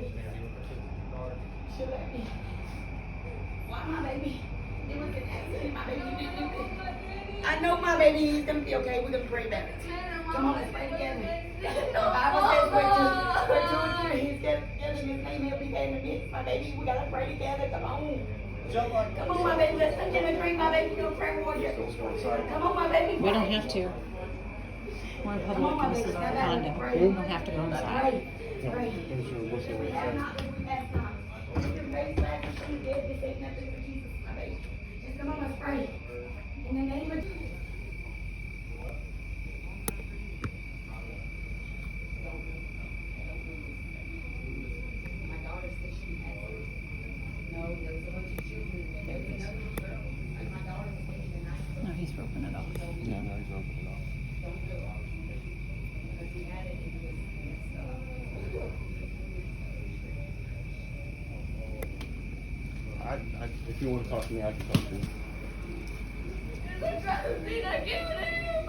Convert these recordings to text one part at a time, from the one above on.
She let me. Why my baby? It was an accident. My baby didn't do it. I know my baby is gonna be okay. We're gonna pray about it. Come on, let's pray together. The Bible says where two or three he's getting his name, he'll be there in the midst. My baby, we gotta pray together. Come on. Come on, my baby. Let's touch and agree. My baby, you're a prayer warrior. Come on, my baby. We don't have to. We're in public and this is our condo. We don't have to go inside. Pray. We have not, we ask not. We can raise back and she did this ain't nothing for Jesus, my baby. Just come on, let's pray. In the name of Jesus. My daughter said she has it. No, there was a bunch of children. There was another girl. And my daughter was taking the night. No, he's roping it off. Yeah, no, he's open it off. Don't go off. Because he had it and he was messed up. If you want to talk to me, I can talk to you. They're trying to see that give it him.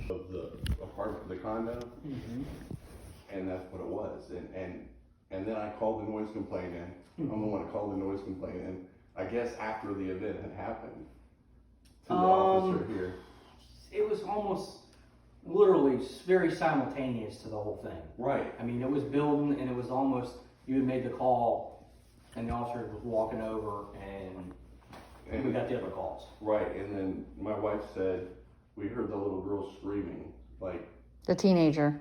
Of the apartment, the condo, and that's what it was. And then I called the noise complaint in. I'm the one that called the noise complaint in. I guess after the event had happened, to the officer here. It was almost literally very simultaneous to the whole thing. Right. I mean, it was building and it was almost, you had made the call and the officer was walking over and we got the other calls. Right, and then my wife said, we heard the little girl screaming, like The teenager.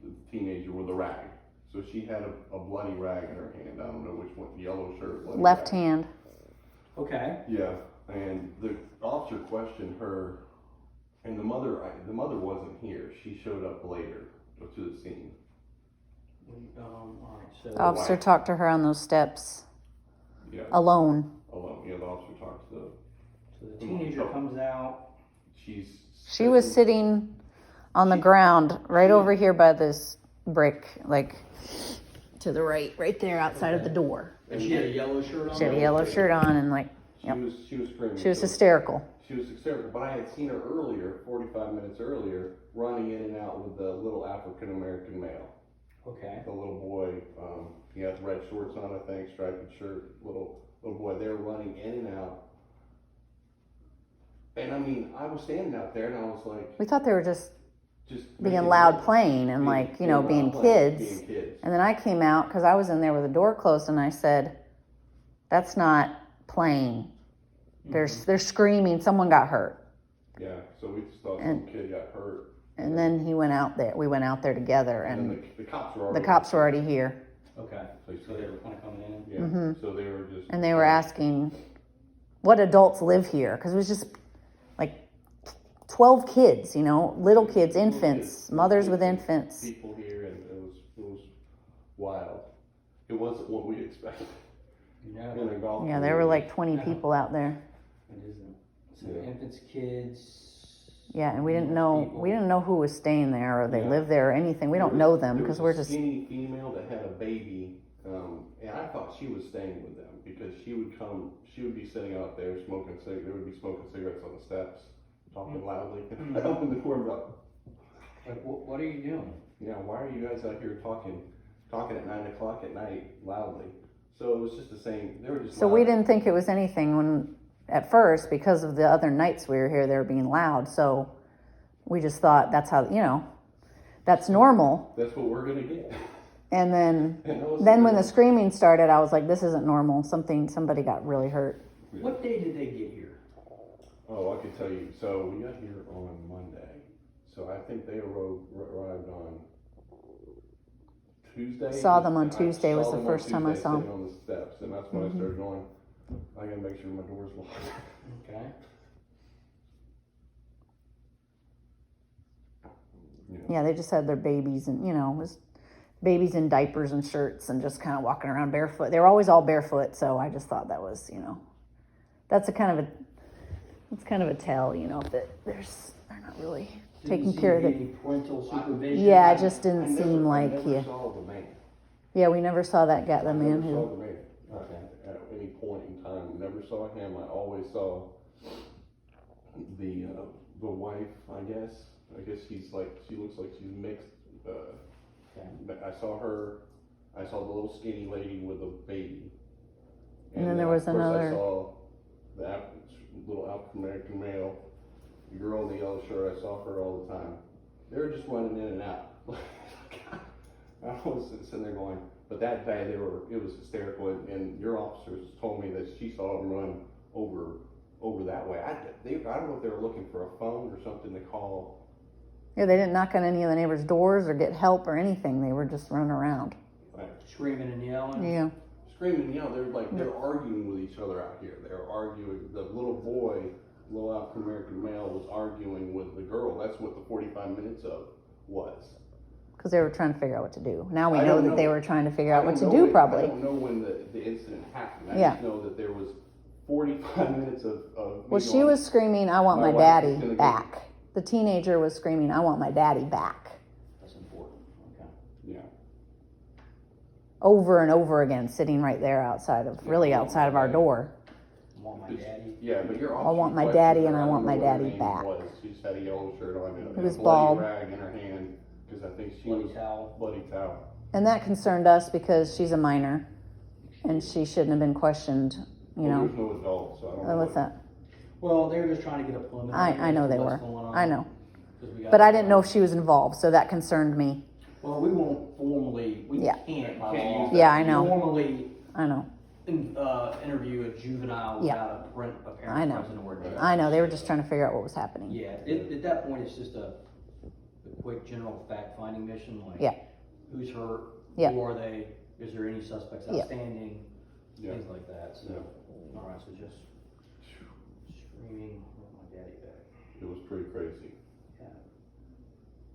the teenager with a rag. So she had a bloody rag in her hand. I don't know which one, yellow shirt. bloody Left rag. hand. Okay. Yeah, and the officer questioned her, and the mother wasn't here. She showed up later to the scene. Alright, so. The officer talked to her on those steps. Yeah, Alone. alone. Yeah, the officer talked to So the teenager comes out. She was sitting on the ground right over here by this brick, like to the right there outside of the door. And she had a yellow shirt on. She had a yellow shirt on and like, She was screaming. she was So- hysterical. She was hysterical, but I had seen her earlier, 45 minutes earlier, running in and out with the little African American male. Okay. The little boy, he had red shorts on, I think, striped shirt, little boy. They were running in and out. And I mean, I was standing out there and I was like, We thought they were just being making loud noise. playing and like, you know, loud being playing, kids. Being kids. And then I came out because I was in there with the door closed and I said, that's not playing. They're screaming. Someone got hurt. Yeah, so we just thought some kid got hurt. And then he went out there. We went out there together And and the cops were already. the cops were already here. Okay. So they were kind of coming in. Yeah, so they were just. And they were asking what adults live here. Because it was just like 12 kids, you know, little kids, infants, mothers with infants. People here, and it was wild. It wasn't what we expected. Yeah. In a golf Yeah, there were course. like 20 people out there. It isn't. So Yeah. infants, kids. Yeah, and we didn't know who was staying there or they Yeah. lived there or anything. We don't know them because we're just. There was a skinny female that had a baby, and I thought she was staying with them because she would be sitting out there smoking cigarettes. They would be smoking cigarettes on the steps, talking loudly. I opened the door and go, Like, what are you doing? yeah, why are you guys out here talking at 9 o'clock at night loudly? So it was just the same. They were just. So we didn't think it was anything when, at first, because of the other nights we were here, they were being loud. So we just thought that's how, you know, that's normal. That's what we're gonna get. And then And when the screaming started, I was like, this isn't normal. Somebody got really hurt. What day did they get here? Oh, I could tell you. So we got here on Monday. So I think they arrived on Tuesday. Saw them on I Tuesday was saw the them on first time I Tuesday saw them. sitting on the steps, and that's when I started going, I gotta make sure my door's locked. Okay. Yeah, they just had their babies and, you know, it was babies in diapers and shirts and just kind of walking around barefoot. They were always all barefoot, so I just thought that was, you know, it's kind of a tell, you know, that they're not really Didn't taking seem care to of be it. any parental supervision. Yeah, it just didn't I never- seem like I never you. saw the man. Yeah, we never saw that guy, the I man never saw who. the man. At any point in time, never saw him. I always saw the wife. I guess she's like, she looks like she's mixed. But I saw her. I saw the little skinny lady with a baby. And then there was of course, another- I saw the little African American male, the girl in the yellow shirt. I saw her all the time. They were just running in and out. I was sitting there going, but that day it was hysterical, and your officers told me that she saw them run over that way. I don't know if they were looking for a phone or something to call. Yeah, they didn't knock on any of the neighbors' doors or get help or anything. They were just running around. Screaming and yelling. Yeah. Screaming and yelling. They're arguing with each other out here. They're arguing. The little boy, little African American male, was arguing with the girl. That's what the 45 minutes of was. Because they were trying to figure out what to do. Now we I know don't that know. they were trying to figure out what to I do, probably. I don't know when the incident happened. I Yeah. just know that there was 45 minutes of Well, me she going, was screaming, I want My my wife daddy is gonna go- back. The teenager was screaming, I want my daddy back. That's important. Okay. Yeah. Over and over again, sitting right there outside of our door. I want my daddy. Yeah, but your I want my officer's daddy question, and I don't want know my what her daddy name back. was. She just had a yellow shirt on and He was a bloody bald. rag in her hand because I think she Bloody was towel. bloody towel. And that concerned us because she's a minor and she shouldn't have been questioned, you Well, know, there's no adult, so I don't know. with that. Well, they were just trying to get a preliminary. I know they what's were. going on, I know. 'cause we got- But I didn't know if she was involved, so that concerned me. Well, we won't formally. We Yeah. can't by Can't law. use that. Yeah, I know. Formally I know. interview a juvenile Yeah. without a parent I know. present or there. I know. They were just trying to figure out what was happening. Yeah, at that point, it's just a quick general fact-finding mission, like, Yeah. who's hurt, Yeah. who are they, is there any suspects Yeah. outstanding, Yeah. things like that, so, Yeah. alright, so just screaming, I want my daddy back. It was pretty crazy.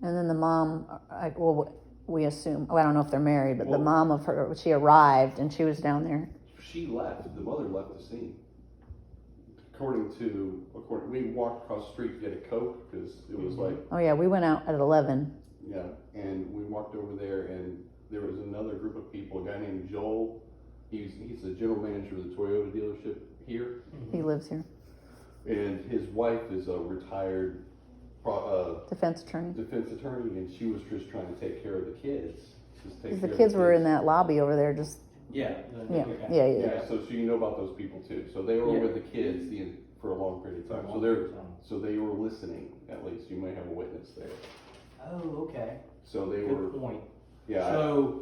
And then the mom, we assume, I don't know if they're married, but the Well- mom of her, she arrived and she was down there. She left. The mother left the scene. We walked across the street to get a Coke because it was like, Oh yeah, we went out at 11. yeah, and we walked over there and there was another group of people, a guy named Joel. He's the general manager of the Toyota dealership here, He lives here. and his wife is a retired Defense attorney. defense attorney, and she was just trying to take care of the kids. Because the kids were in that lobby over there just, Yeah. yeah, okay. yeah, yeah. Yeah, so you know about those people too. So they were Yeah. with the kids for a long period of time. So they were listening. At least you may have a witness there. Oh, okay, So they were, good point. yeah. So,